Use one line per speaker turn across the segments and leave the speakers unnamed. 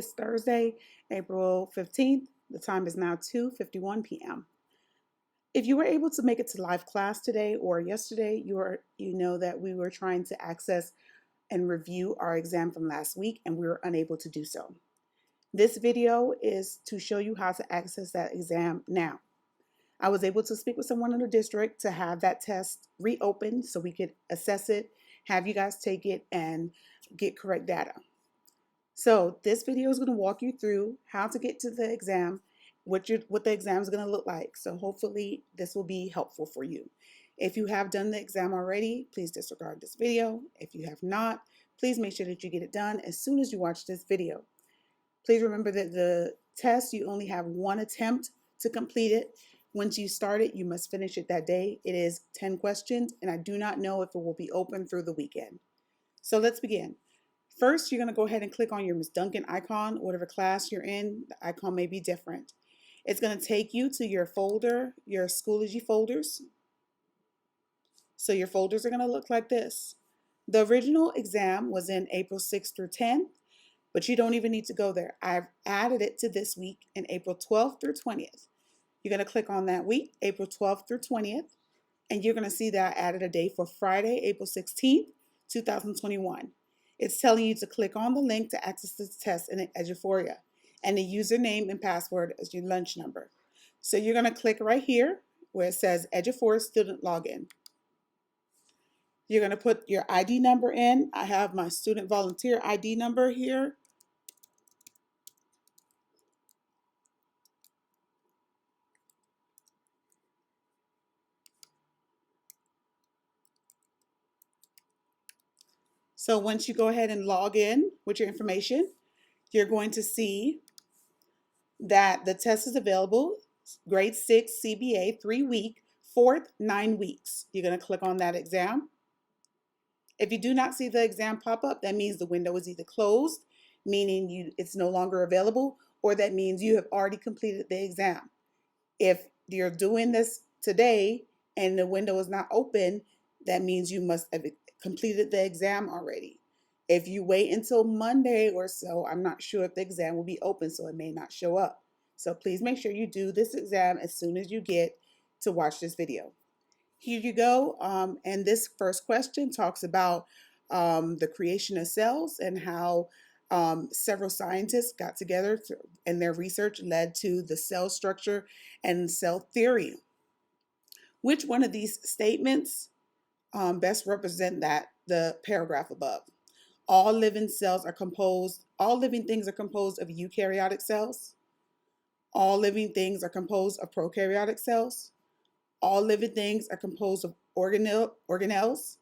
It's Thursday, April 15th. The time is now 2:51 p.m. If you were able to make it to live class today or yesterday, you know that we were trying to access and review our exam from last week and we were unable to do so. This video is to show you how to access that exam now. I was able to speak with someone in the district to have that test reopened so we could assess it, have you guys take it, and get correct data. So this video is going to walk you through how to get to the exam, what the exam is going to look like. So hopefully this will be helpful for you. If you have done the exam already, please disregard this video. If you have not, please make sure that you get it done as soon as you watch this video. Please remember that the test, you only have one attempt to complete it. Once you start it, you must finish it that day. It is 10 questions, and I do not know if it will be open through the weekend. So let's begin. First, you're going to go ahead and click on your Ms. Duncan icon. Whatever class you're in, the icon may be different. It's going to take you to your folder, your Schoology folders. So your folders are going to look like this. The original exam was in April 6th through 10th, but you don't even need to go there. I've added it to this week in April 12th through 20th. You're going to click on that week, April 12th through 20th, and you're going to see that I added a date for Friday, April 16th, 2021. It's telling you to click on the link to access this test in Eduphoria, and the username and password is your lunch number. So you're going to click right here where it says Eduphoria student login. You're going to put your ID number in. I have my student volunteer ID number here. So once you go ahead and log in with your information, you're going to see that the test is available, grade 6 CBA, 3-week, 4th, 9 weeks. You're going to click on that exam. If you do not see the exam pop up, that means the window is either closed, meaning it's no longer available, or that means you have already completed the exam. If you're doing this today and the window is not open, that means you must have completed the exam already. If you wait until Monday or so, I'm not sure if the exam will be open, so it may not show up. So please make sure you do this exam as soon as you get to watch this video. Here you go. And this first question talks about the creation of cells and how several scientists got together and their research led to the cell structure and cell theory. Which one of these statements best represent the paragraph above? All living things are composed of eukaryotic cells. All living things are composed of prokaryotic cells. All living things are composed of organelles,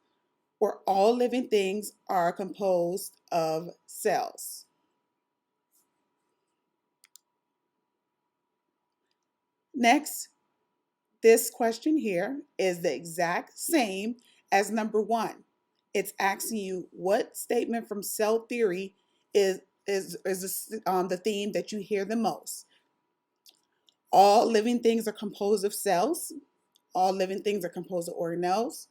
or all living things are composed of cells. Next, this question here is the exact same as number 1. It's asking you what statement from cell theory is the theme that you hear the most. All living things are composed of cells. All living things are composed of organelles.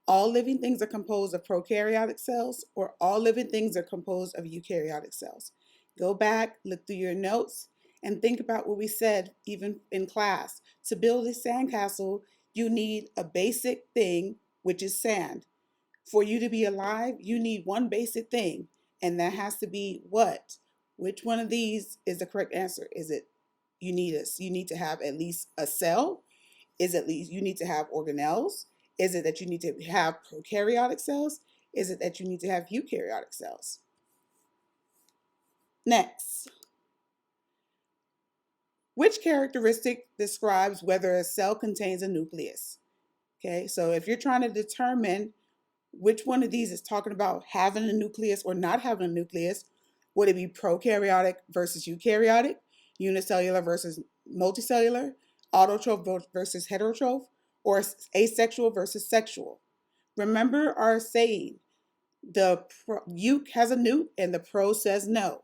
All living things are composed of prokaryotic cells, or all living things are composed of eukaryotic cells. Go back, look through your notes, and think about what we said even in class. To build a sandcastle, you need a basic thing, which is sand. For you to be alive, you need one basic thing, and that has to be what? Which one of these is the correct answer? Is it you need to have at least a cell? Is it you need to have organelles? Is it that you need to have prokaryotic cells? Is it that you need to have eukaryotic cells? Next, which characteristic describes whether a cell contains a nucleus? Okay, so if you're trying to determine which one of these is talking about having a nucleus or not having a nucleus, would it be prokaryotic versus eukaryotic, unicellular versus multicellular, autotroph versus heterotroph, or asexual versus sexual? Remember our saying, the euc has a newt and the pro says no.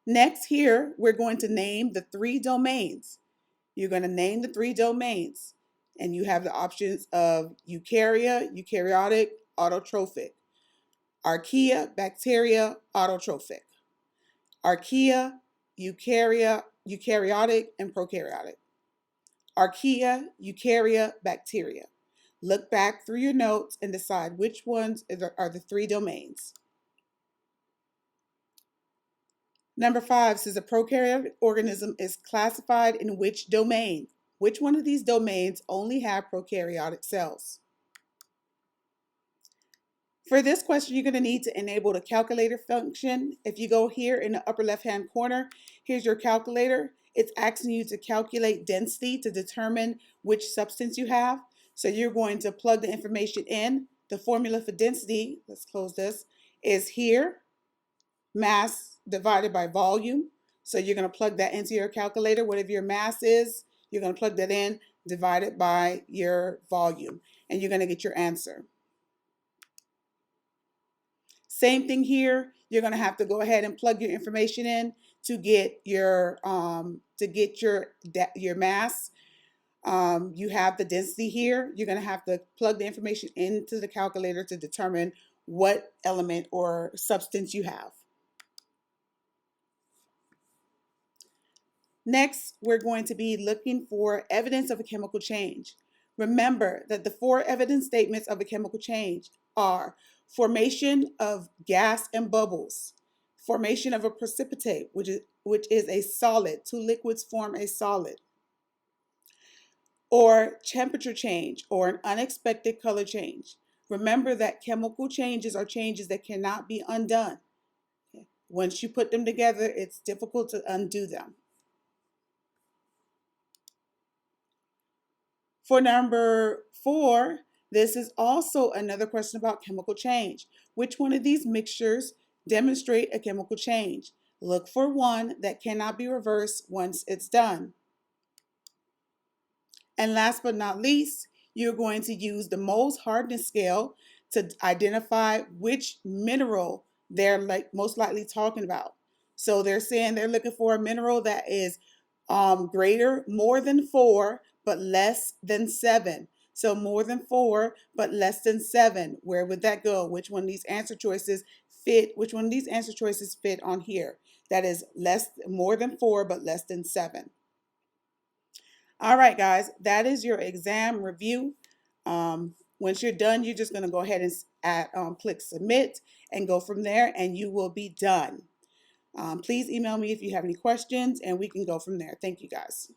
Next here, we're going to name the 3 domains. You're going to name the 3 domains, and you have the options of eukarya, eukaryotic, autotrophic. Archaea, bacteria, autotrophic. archaea, eukaryotic, and prokaryotic. Archaea, eukarya, bacteria. Look back through your notes and decide which ones are the three domains. Number 5 says a prokaryotic organism is classified in which domain? Which one of these domains only have prokaryotic cells? For this question, you're going to need to enable the calculator function. If you go here in the upper left-hand corner, here's your calculator. It's asking you to calculate density to determine which substance you have. So you're going to plug the information in. The formula for density, let's close this, is here, mass divided by volume. So you're going to plug that into your calculator. Whatever your mass is, you're going to plug that in, divided by your volume, and you're going to get your answer. Same thing here. You're going to have to go ahead and plug your information in to get your mass. You have the density here. You're going to have to plug the information into the calculator to determine what element or substance you have. Next, we're going to be looking for evidence of a chemical change. Remember that the 4 evidence statements of a chemical change are formation of gas and bubbles, formation of a precipitate, which is a solid. 2 liquids form a solid. Or temperature change or an unexpected color change. Remember that chemical changes are changes that cannot be undone. Once you put them together, it's difficult to undo them. For number 4, this is also another question about chemical change. Which one of these mixtures demonstrate a chemical change? Look for one that cannot be reversed once it's done. And last but not least, you're going to use the Mohs hardness scale to identify which mineral they're most likely talking about. So they're saying they're looking for a mineral that is more than 4, but less than 7. So more than 4, but less than 7. Where would that go? Which one of these answer choices fit? Which one of these answer choices fit on here? That is more than 4, but less than 7. All right, guys, that is your exam review. Once you're done, you're just going to go ahead and click submit and go from there, and you will be done. Please email me if you have any questions, and we can go from there. Thank you, guys.